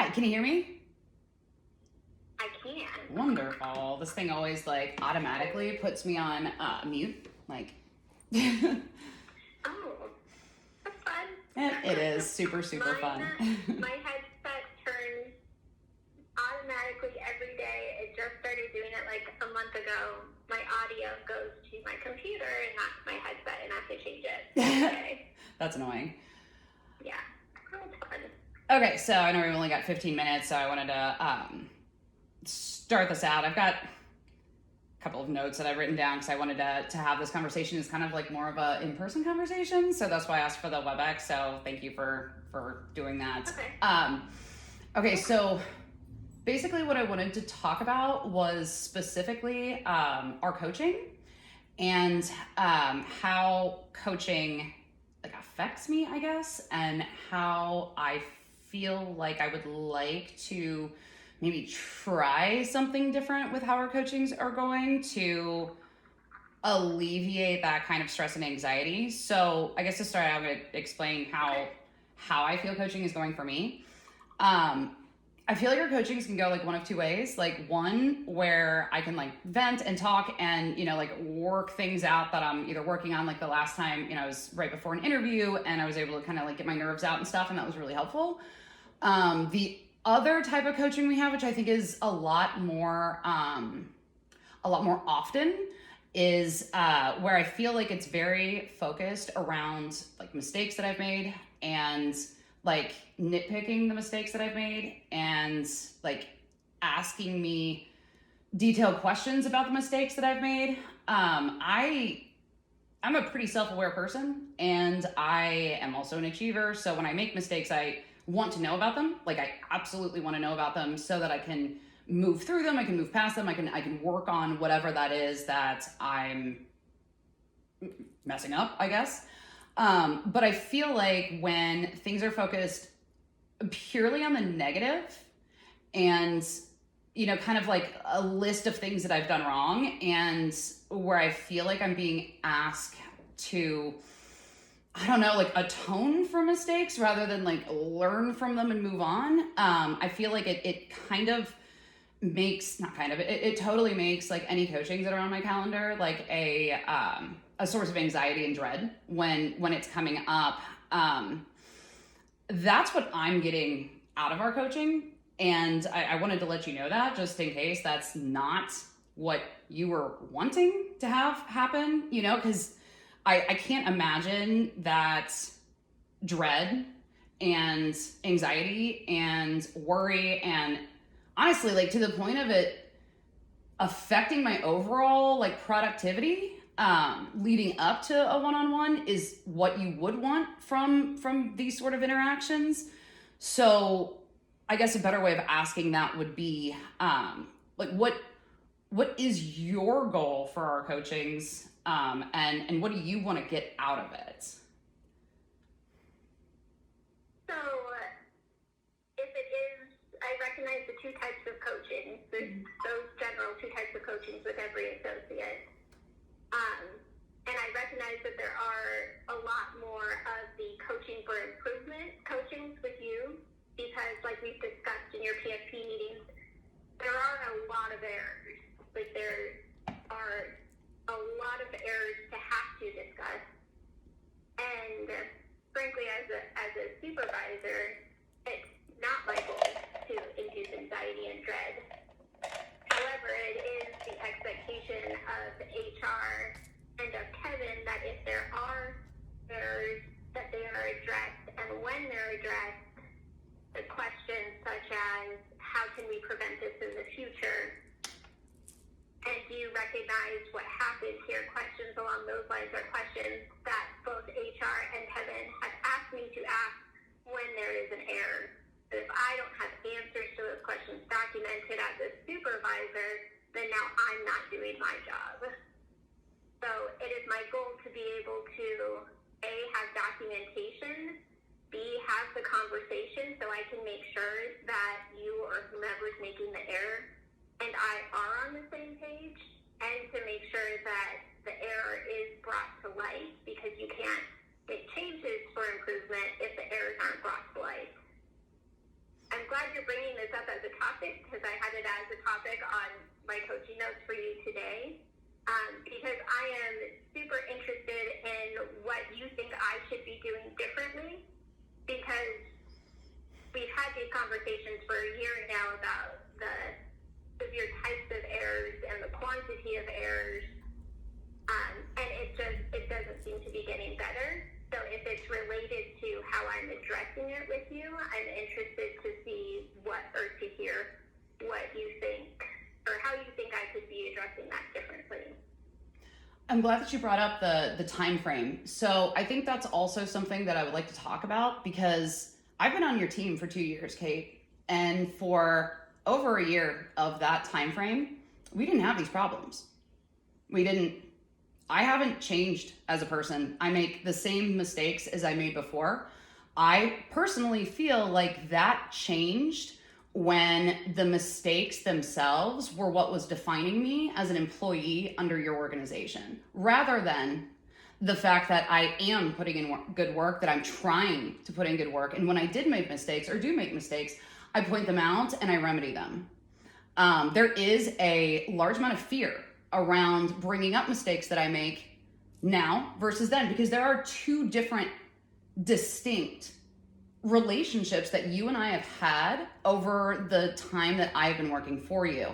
Yeah, can you hear me? I can. Wonderful. This thing always like automatically puts me on mute. Like, Oh, that's fun. it is super fun. My headset turns automatically every day. It just started doing it like a month ago. My audio goes to my computer and not my headset, and I have to change it. Okay. That's annoying. Yeah, that's fun. Okay, so I know we've only got 15 minutes, so I wanted to start this out. I've got a couple of notes that I've written down because I wanted to have this conversation as kind of like more of a in-person conversation. So that's why I asked for the WebEx. So thank you for doing that. Okay. Okay, so basically what I wanted to talk about was specifically our coaching and how coaching like affects me, I guess, and how I feel like I would like to maybe try something different with how our coachings are going to alleviate that kind of stress and anxiety. So I guess to start, I'm going to explain how I feel coaching is going for me. I feel like our coachings can go like one of two ways. Like one where I can like vent and talk and, you know, like work things out that I'm either working on. Like the last time, you know, I was right before an interview and I was able to kind of like get my nerves out and stuff. And that was really helpful. The other type of coaching we have, which I think is a lot more often, is where I feel like it's very focused around like mistakes that I've made and like nitpicking the mistakes that I've made and like asking me detailed questions about the mistakes that I've made. I'm a pretty self-aware person and I am also an achiever. So when I make mistakes, I want to know about them. Like I absolutely want to know about them so that I can move through them. I can move past them. I can work on whatever that is that I'm messing up, I guess. But I feel like when things are focused purely on the negative and, you know, kind of like a list of things that I've done wrong and where I feel like I'm being asked to, I don't know, like atone for mistakes rather than like learn from them and move on. I feel like it kind of makes, not kind of, it totally makes like any coachings that are on my calendar like a source of anxiety and dread when it's coming up. That's what I'm getting out of our coaching. And I wanted to let you know that just in case that's not what you were wanting to have happen, you know, because I can't imagine that dread and anxiety and worry and honestly, like to the point of it affecting my overall like productivity leading up to a one-on-one is what you would want from these sort of interactions. So I guess a better way of asking that would be like what is your goal for our coachings and what do you want to get out of it? So if it is, I recognize the two types of coaching. There's those general two types of coachings with every associate. And I recognize that there are a lot more of the coaching for improvement coachings with you because, like we've discussed in your PFP meetings, there are a lot of errors. Like there are a lot of errors to have to discuss. And frankly, as a supervisor, it's not my goal to induce anxiety and dread. However, it is the expectation of HR and of Kevin that if there are errors, that they are addressed, and when they're addressed, the questions such as how can we prevent this in the future, and do you recognize what happened here? Questions along those lines are questions that both HR and Kevin have asked me to ask when there is an error. But if I don't have answers to those questions documented as a supervisor, then now I'm not doing my job. So it is my goal to be able to, A, have documentation, B, have the conversation so I can make sure that you or whomever is making the error and I are on the same page, and to make sure that the error is brought to light because you can't make changes for improvement if the errors aren't brought to light. I'm glad you're bringing this up as a topic because I had it as a topic on my coaching notes for you today. Because I am super interested in what you think I should be doing differently, because we've had these conversations for a year now about the severe types of errors and the quantity of errors, and it doesn't seem to be getting better. So if it's related to how I'm addressing it with you, I'm interested to see to hear what you think, or how you think I could be addressing that differently. I'm glad that you brought up the time frame. So I think that's also something that I would like to talk about, because I've been on your team for 2 years, Kate, and for over a year of that time frame, we didn't have these problems. I haven't changed as a person. I make the same mistakes as I made before. I personally feel like that changed when the mistakes themselves were what was defining me as an employee under your organization, rather than the fact that I am putting in good work, that I'm trying to put in good work. And when I did make mistakes or do make mistakes, I point them out and I remedy them. There is a large amount of fear around bringing up mistakes that I make now versus then, because there are two different distinct relationships that you and I have had over the time that I've been working for you.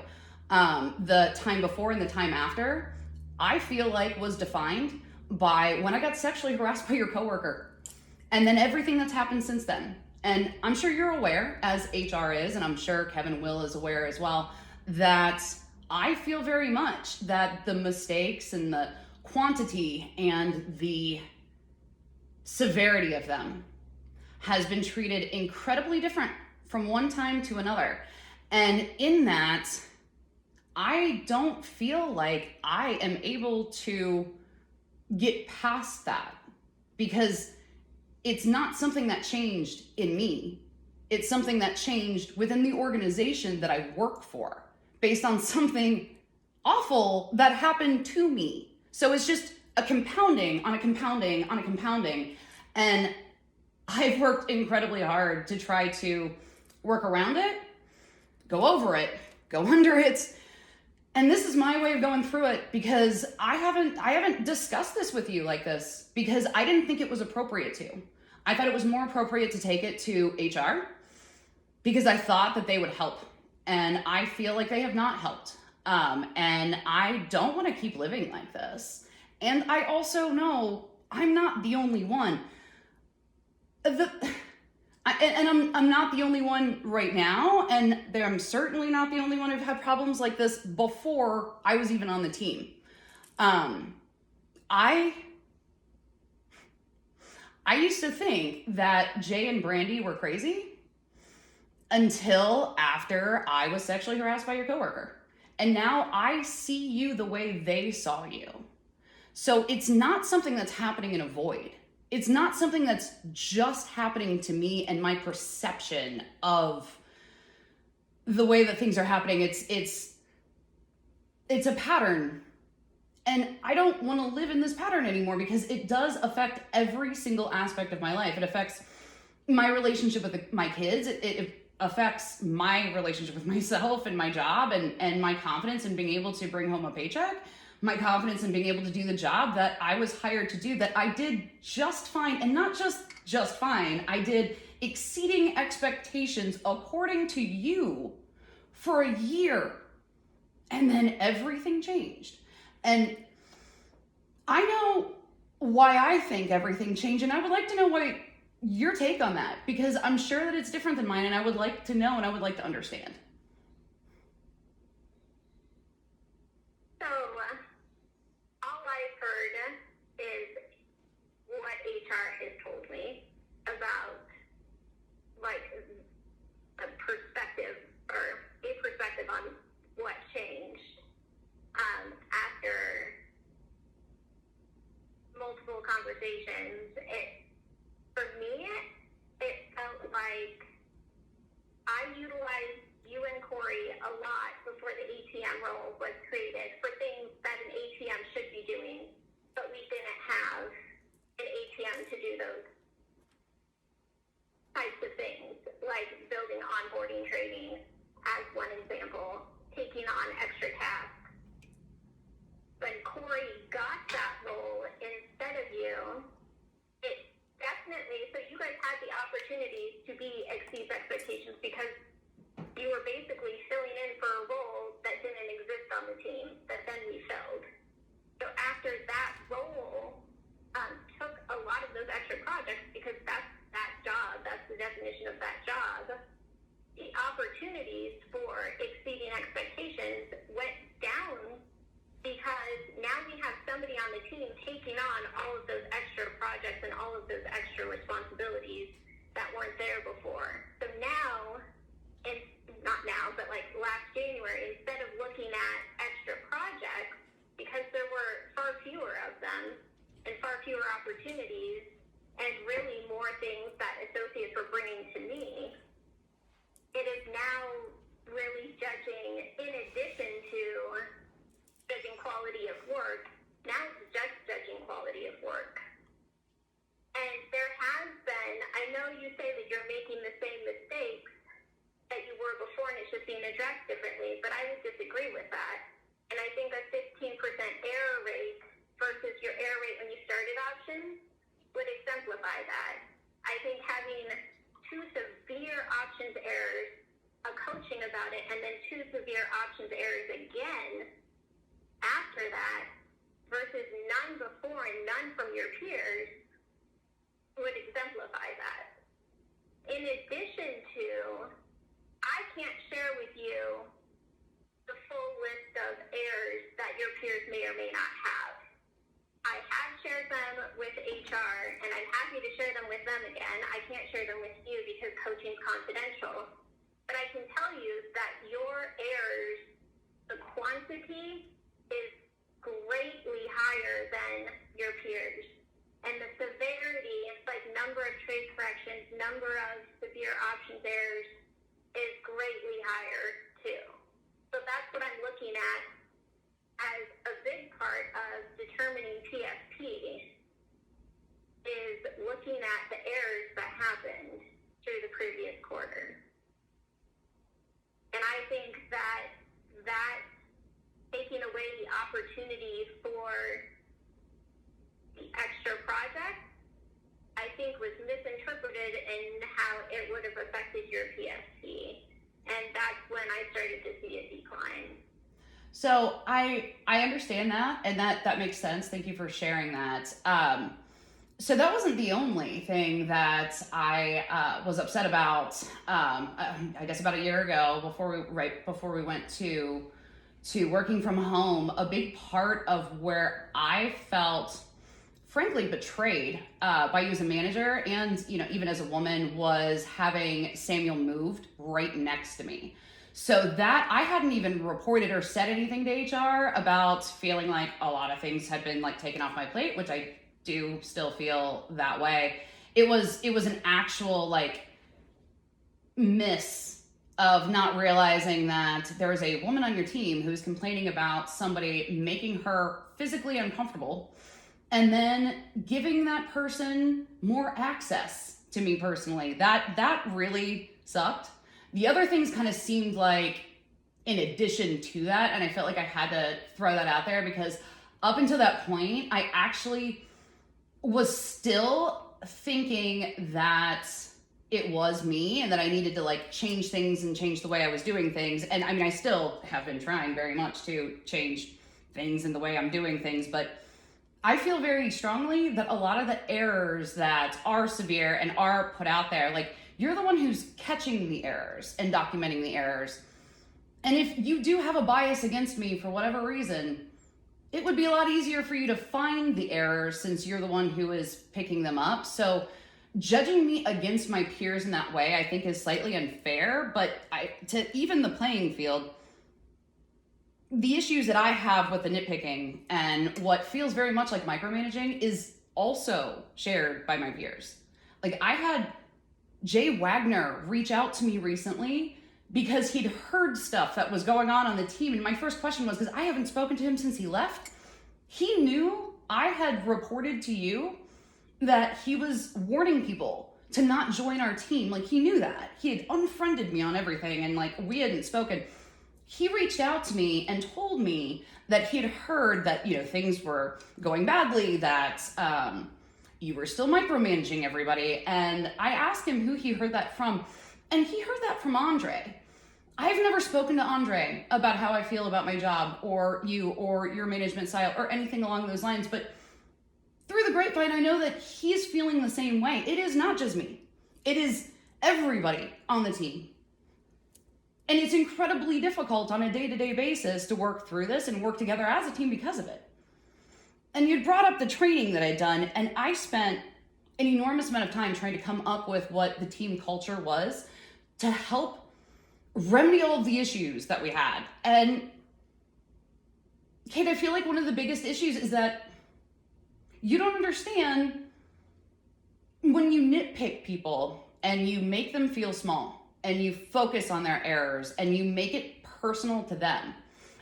The time before and the time after, I feel like was defined by when I got sexually harassed by your coworker, and then everything that's happened since then. And I'm sure you're aware, as HR is, and I'm sure Kevin Will is aware as well, that I feel very much that the mistakes and the quantity and the severity of them has been treated incredibly different from one time to another. And in that, I don't feel like I am able to get past that, because it's not something that changed in me. It's something that changed within the organization that I work for, based on something awful that happened to me. So it's just a compounding on a compounding on a compounding. And I've worked incredibly hard to try to work around it, go over it, go under it. And this is my way of going through it, because I haven't discussed this with you like this, because I didn't think it was appropriate to. I thought it was more appropriate to take it to HR, because I thought that they would help. And I feel like they have not helped. And I don't want to keep living like this. And I also know I'm not the only one. I'm not the only one right now, and I'm certainly not the only one who've had problems like this before I was even on the team. I used to think that Jay and Brandy were crazy until after I was sexually harassed by your coworker. And now I see you the way they saw you. So it's not something that's happening in a void. It's not something that's just happening to me and my perception of the way that things are happening. It's a pattern. And I don't want to live in this pattern anymore, because it does affect every single aspect of my life. It affects my relationship with my kids. It affects my relationship with myself and my job, and my confidence in being able to bring home a paycheck, my confidence in being able to do the job that I was hired to do, that I did just fine. And not just fine, I did exceeding expectations according to you for a year. And then everything changed. And I know why I think everything changed, and I would like to know what your take on that, because I'm sure that it's different than mine, and I would like to know and I would like to understand. So, all I've heard is what HR has told me about, like, a perspective on what changed after multiple conversations. For me, it felt like I utilized you on extra tasks. When Corey got that role instead of you, it definitely, so you guys had the opportunity to exceed expectations because you were basically filling in for a role that didn't exist on the team that then we filled. So after that role took a lot of those extra projects because that's that job, that's the definition of that job, the opportunities for exceeding expectations went down because now we have somebody on the team taking on all of those extra projects and all of those extra responsibilities that weren't there before. So now, and not now, but like last January, instead of looking at extra projects, because there were far fewer of them and far fewer opportunities and really more things that associates were bringing to me, it is now really judging, in addition to judging quality of work, now it's just judging quality of work. And there has been, I know you say that you're making the same mistakes that you were before and it's just being addressed differently, but I would disagree with that. And I think a 15% error rate versus your error rate when you started options would exemplify that. I think having 2 severe options errors, a coaching about it, and then 2 severe options errors again after that versus none before and none from your peers would exemplify that. In addition to, I can't share with you the full list of errors that your peers may or may not have. I have shared them with HR, and I'm happy to share them with them again. I can't share them with you because coaching is confidential. But I can tell you that your errors, the quantity is greatly higher than your peers. And the severity, it's like number of trace corrections, number of severe options errors is greatly higher too. So that's what I'm looking at as a big part of determining PFP is looking at the errors that happened through the previous quarter. And I think that taking away the opportunity for the extra project, I think was misinterpreted in how it would have affected your PFP. And that's when I started to see a decline. So I understand that, and that makes sense. Thank you for sharing that. So that wasn't the only thing that I was upset about. I guess about a year ago, right before we went to working from home, a big part of where I felt frankly betrayed by you as a manager and even as a woman was having Samuel moved right next to me. So that I hadn't even reported or said anything to HR about feeling like a lot of things had been like taken off my plate, which I do still feel that way. It was an actual like miss of not realizing that there is a woman on your team who's complaining about somebody making her physically uncomfortable and then giving that person more access to me personally. That really sucked. The other things kind of seemed like in addition to that, and I felt like I had to throw that out there because up until that point, I actually was still thinking that it was me and that I needed to like change things and change the way I was doing things. And I mean, I still have been trying very much to change things and the way I'm doing things, but I feel very strongly that a lot of the errors that are severe and are put out there, like you're the one who's catching the errors and documenting the errors. And if you do have a bias against me for whatever reason, it would be a lot easier for you to find the errors since you're the one who is picking them up. So judging me against my peers in that way, I think is slightly unfair, but to even the playing field, the issues that I have with the nitpicking and what feels very much like micromanaging is also shared by my peers. Like I had Jay Wagner reach out to me recently because he'd heard stuff that was going on the team. And my first question was, because I haven't spoken to him since he left, he knew I had reported to you that he was warning people to not join our team. Like he knew that. He had unfriended me on everything and like we hadn't spoken. he reached out to me and told me that he had heard that, things were going badly, that you were still micromanaging everybody. And I asked him who he heard that from, and he heard that from Andre. I've never spoken to Andre about how I feel about my job or you or your management style or anything along those lines, but through the grapevine, I know that he's feeling the same way. It is not just me. It is everybody on the team. And it's incredibly difficult on a day-to-day basis to work through this and work together as a team because of it. And you'd brought up the training that I'd done, and I spent an enormous amount of time trying to come up with what the team culture was to help remedy all of the issues that we had. And Kate, I feel like one of the biggest issues is that you don't understand when you nitpick people and you make them feel small and you focus on their errors and you make it personal to them.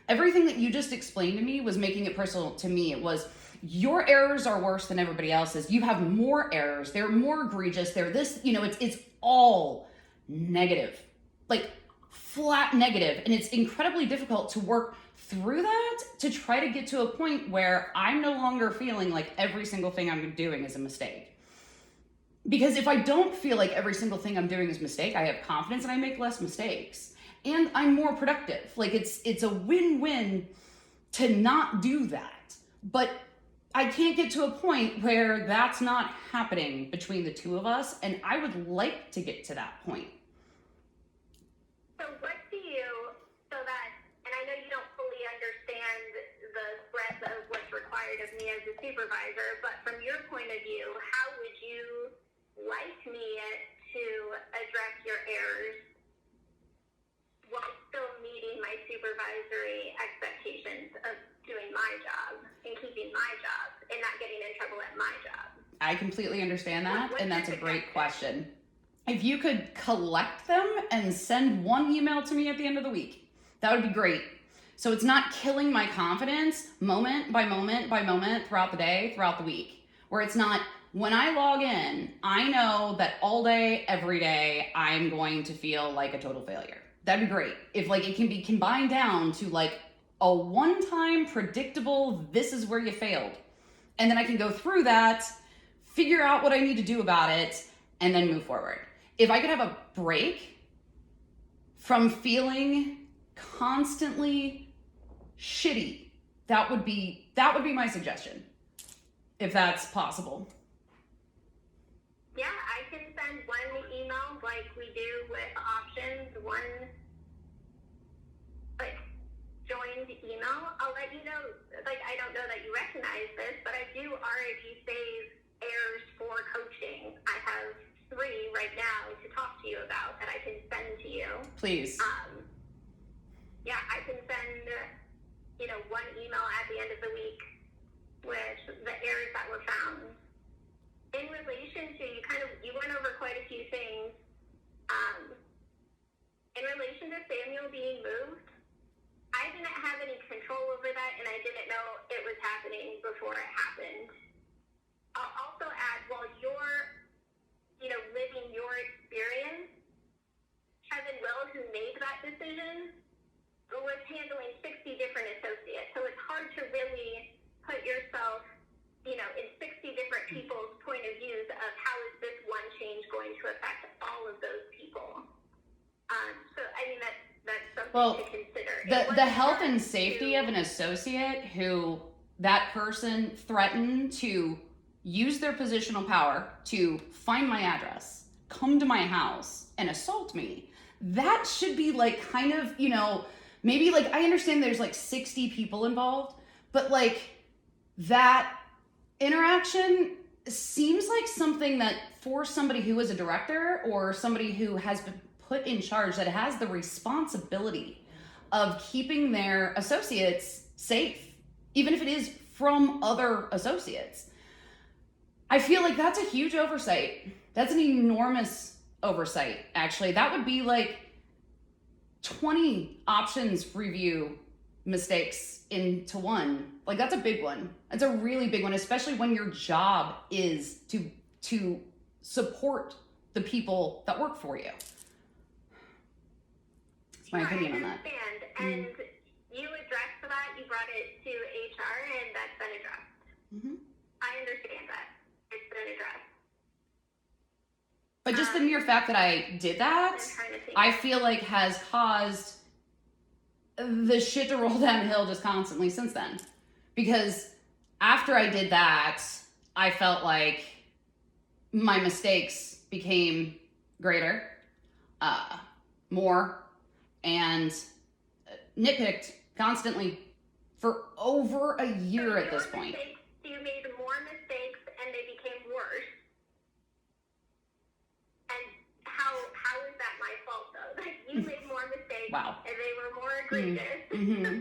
Everything that you just explained to me was making it personal to me. It was, your errors are worse than everybody else's. You have more errors. They're more egregious. They're this, it's all negative, like flat negative. And it's incredibly difficult to work through that to try to get to a point where I'm no longer feeling like every single thing I'm doing is a mistake. Because if I don't feel like every single thing I'm doing is a mistake, I have confidence and I make less mistakes. And I'm more productive. Like it's a win-win to not do that. But I can't get to a point where that's not happening between the two of us. And I would like to get to that point. So what do you, so that, and I know you don't fully understand the breadth of what's required of me as a supervisor, but from your point of view, how would you like me to address your errors while still meeting my supervisory expectations of doing my job and keeping my job and not getting in trouble at my job? I completely understand that, and that's a great question. If you could collect them and send one email to me at the end of the week, that would be great. So it's not killing my confidence moment by moment by moment throughout the day, throughout the week, where it's not, when I log in, I know that all day, every day, I'm going to feel like a total failure. That'd be great. If it can be combined down to a one-time predictable, this is where you failed. And then I can go through that, figure out what I need to do about it, and then move forward. If I could have a break from feeling constantly shitty, that would be my suggestion, if that's possible. Yeah, I can send one email like we do with options, one joined email. I'll let you know, I don't know that you recognize this, but I do already save errors for coaching. I have 3 right now to talk to you about that I can send to you. Please. Yeah, I can send, one email at the end of the week with the errors that were found. In relation to, you went over quite a few things. In relation to Samuel being moved, I didn't have any control over that, and I didn't know it was happening before it happened. I'll also add, while you're, living your experience, Kevin Will, who made that decision, was handling 60 different associates. So it's hard to really put yourself, in 60 different people's point of views of how is this one change going to affect all of those people. So, that's something to consider. The health and safety of an associate who that person threatened to use their positional power to find my address, come to my house, and assault me, that should be maybe I understand there's 60 people involved, but that interaction seems like something that for somebody who is a director or somebody who has been put in charge that has the responsibility of keeping their associates safe, even if it is from other associates. I feel like that's a huge oversight. That's an enormous oversight, actually. That would be 20 options review mistakes into one. That's a big one. That's a really big one, especially when your job is to support the people that work for you. That's my opinion on that. And just the mere fact that I did that, I feel like has caused the shit to roll downhill just constantly since then. Because after I did that, I felt like my mistakes became greater, more, and nitpicked constantly for over a year at this point. You made more mistakes and they became worse. And how is that my fault though? Like you made more mistakes wow. and they were more egregious. Mm-hmm.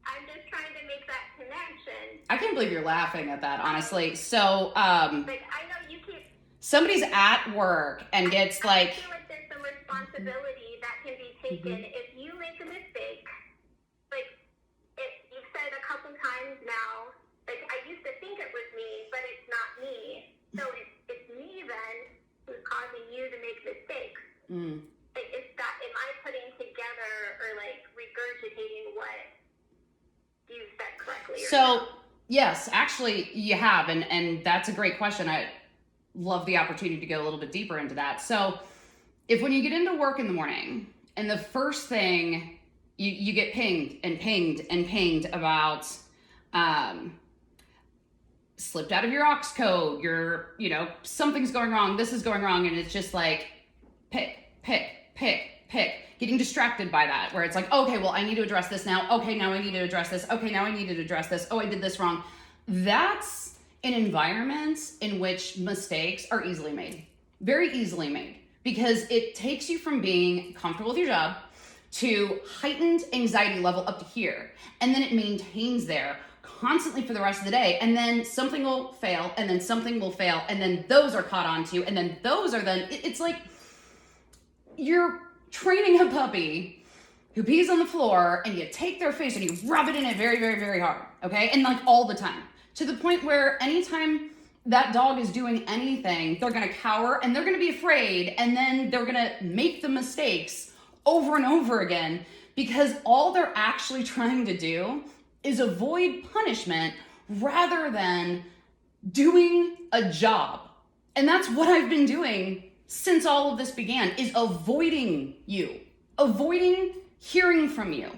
I'm just trying to make that connection. I can't believe you're laughing at that, honestly. So, like I know you keep. Somebody's at work and gets I feel like there's some responsibility that can be taken if you make a mistake. Like you've said a couple times now. Like I used to think it was me, but it's not me. So it's me then who's causing you to make mistakes. Like am I putting together or like regurgitating what you said correctly? So yes, actually you have, and that's a great question. I love the opportunity to go a little bit deeper into that. So if when you get into work in the morning and the first thing you get pinged and pinged and pinged about slipped out of your aux code, something's going wrong, this is going wrong, and it's just like pick, getting distracted by that, where it's like, okay, well, I need to address this now. Okay, now I need to address this. Okay, now I need to address this. Oh, I did this wrong. That's an environment in which mistakes are easily made, very easily made, because it takes you from being comfortable with your job to heightened anxiety level up to here. And then it maintains there constantly for the rest of the day. And then something will fail, and then something will fail, and then those are caught onto, and then those are then, it's like you're training a puppy who pees on the floor, and you take their face and you rub it in it very, very, very hard, okay? And like all the time, to the point where anytime that dog is doing anything, they're gonna cower and they're gonna be afraid, and then they're gonna make the mistakes over and over again, because all they're actually trying to do is avoid punishment rather than doing a job. And that's what I've been doing since all of this began, is avoiding you, avoiding hearing from you.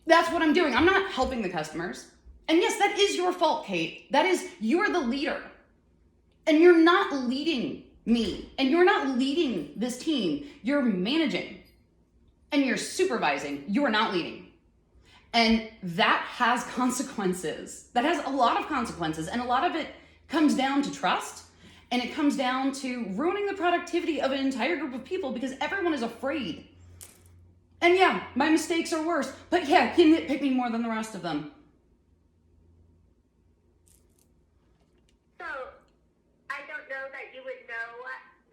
That's what I'm doing. I'm not helping the customers. And yes, that is your fault, Kate. That is, you're the leader. And you're not leading me. And you're not leading this team. You're managing. And you're supervising. You're not leading. And that has consequences. That has a lot of consequences. And a lot of it comes down to trust. And it comes down to ruining the productivity of an entire group of people because everyone is afraid. And yeah, my mistakes are worse. But yeah, you nitpick me more than the rest of them. So, I don't know that you would know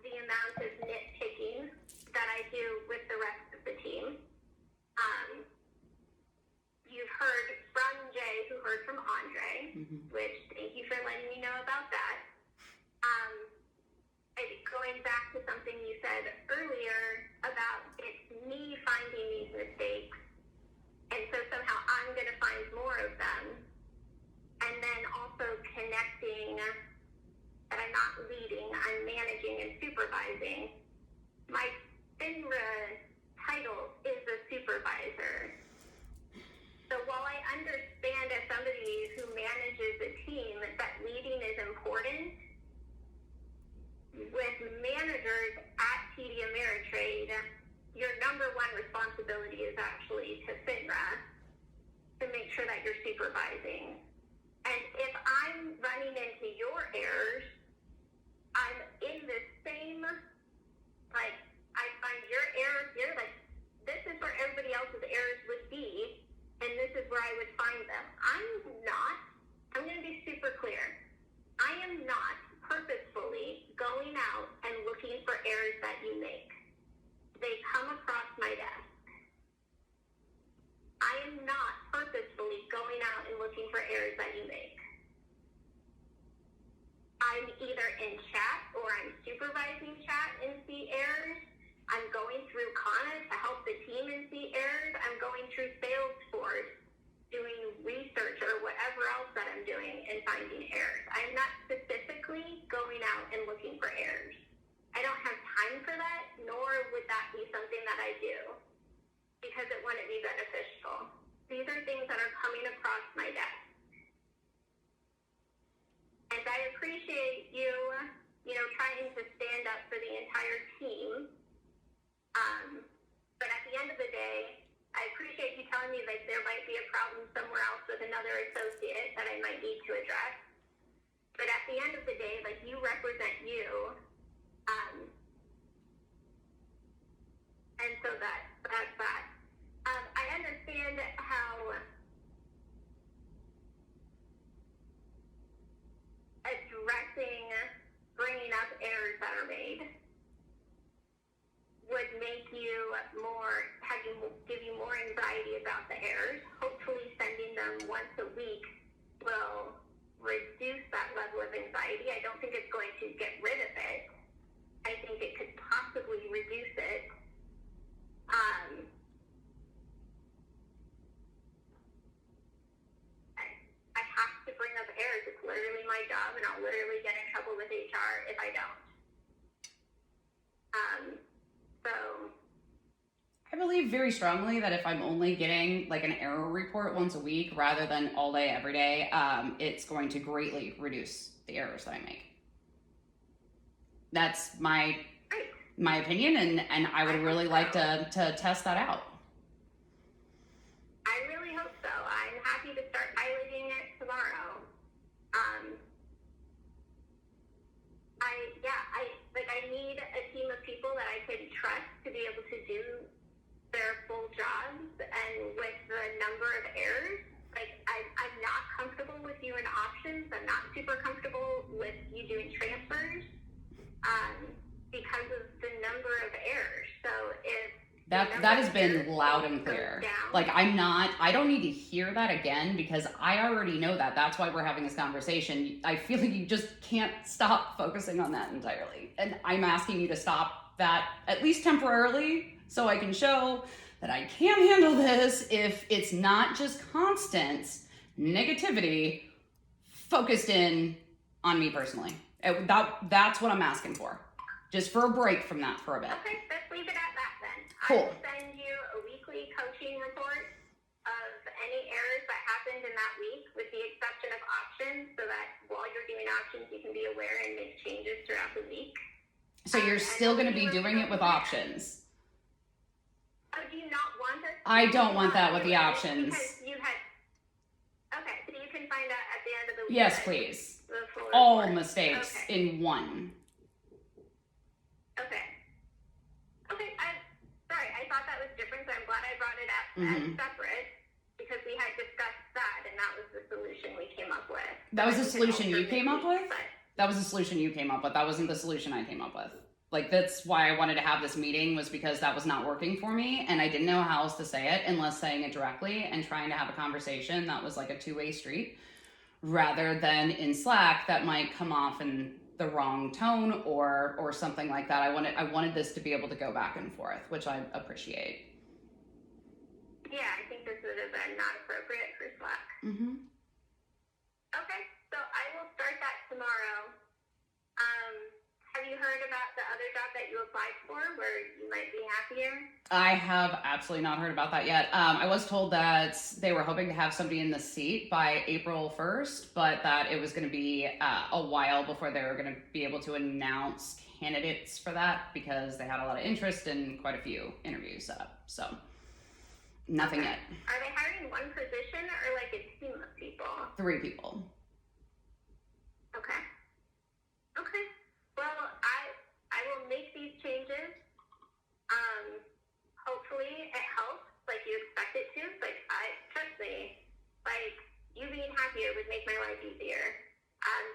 the amount of nitpicking that I do with the rest of the team. You've heard from Jay, who heard from Andre, which thank you for letting me know about that. Going back to something you said earlier about it's me finding these mistakes, and so somehow I'm going to find more of them, and then also connecting that I'm not leading, I'm managing and supervising. My FINRA title is a supervisor. So while I understand as somebody who manages a team that leading is important, with managers at TD Ameritrade, your number one responsibility is actually to FINRA, to make sure that you're supervising. And if I'm running into your errors, I'm in the same, like, I find your errors here, like, this is where everybody else's errors would be, and this is where I would find them. I'm going to be super clear. I am not purposefully going out and looking for errors that you make. They come across my desk. I am not purposefully going out and looking for errors that you make. I'm either in chat or I'm supervising chat and see errors. I'm going through Kana to help the team and see errors. I'm going through Salesforce doing research or whatever else that I'm doing and finding errors. I'm not specifically going out and looking for errors. I don't have time you telling me like there might be a problem somewhere else with another associate that I might need to address. But at the end of the day, like, you represent you, and so that's that. I understand how addressing, bringing up errors that are made would make you give you more anxiety about the errors. Hopefully sending them once a week will reduce that level of anxiety. I don't think it's going to get rid of it. I think it could possibly reduce it. I have to bring up errors. It's literally my job, and I'll literally get in trouble with HR if I don't. So I believe very strongly that if I'm only getting like an error report once a week rather than all day, every day, it's going to greatly reduce the errors that I make. That's my opinion, and I would really like to test that out. I really hope so. I'm happy to start piloting it tomorrow. I need a team of people that I can trust to be able to do their full jobs, and with the number of errors, like, I'm not comfortable with you in options. I'm not super comfortable with you doing transfers, because of the number of errors. So if that has been loud and clear. Like, I don't need to hear that again, because I already know that. That's why we're having this conversation. I feel like you just can't stop focusing on that entirely. And I'm asking you to stop that, at least temporarily, so I can show that I can handle this if it's not just constant negativity focused in on me personally. That's what I'm asking for. Just for a break from that for a bit. Okay, let's leave it at that then. Cool. I will send you a weekly coaching report of any errors that happened in that week, with the exception of options, so that while you're doing options, you can be aware and make changes throughout the week. So you're still going to be doing it with options? Oh, do you not want us? I don't want that with the options. Because you had. Okay, so you can find out at the end of the week. Yes, please. The full All report. mistakes in one. Okay. Sorry, I thought that was different, so I'm glad I brought it up as separate, because we had discussed that, and that was the solution we came up with. That was the solution you came up with? But That was the solution you came up with. That wasn't the solution I came up with. Like, that's why I wanted to have this meeting, was because that was not working for me, and I didn't know how else to say it unless saying it directly and trying to have a conversation that was like a two-way street, rather than in Slack that might come off in the wrong tone or something like that. I wanted this to be able to go back and forth, which I appreciate. yeah, I think this would have been not appropriate for Slack. Mm-hmm. Okay, so I will start that tomorrow. Have you heard about the other job that you applied for where you might be happier? I have absolutely not heard about that yet. I was told that they were hoping to have somebody in the seat by April 1st, but that it was going to be a while before they were going to be able to announce candidates for that, because they had a lot of interest and quite a few interviews set up. So nothing yet. Are they hiring one position or like a team of people? 3 people. Okay. Well, I will make these changes. Hopefully it helps, like you expect it to. Like, trust me, like, you being happier would make my life easier.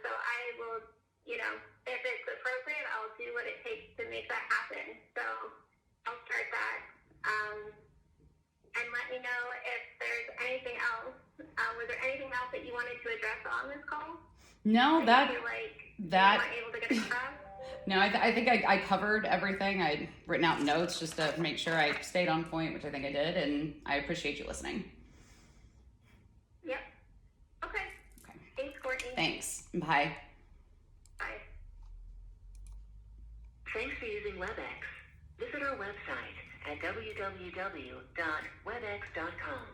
So I will, if it's appropriate, I'll do what it takes to make that happen. So I'll start that. And let me know if there's anything else. Was there anything else that you wanted to address on this call? No, that you feel like you weren't able to get across? No, I think I covered everything. I'd written out notes just to make sure I stayed on point, which I think I did, and I appreciate you listening. Yep. Okay. Thanks, Courtney. Thanks. Bye. Bye. Thanks for using WebEx. Visit our website at www.webex.com.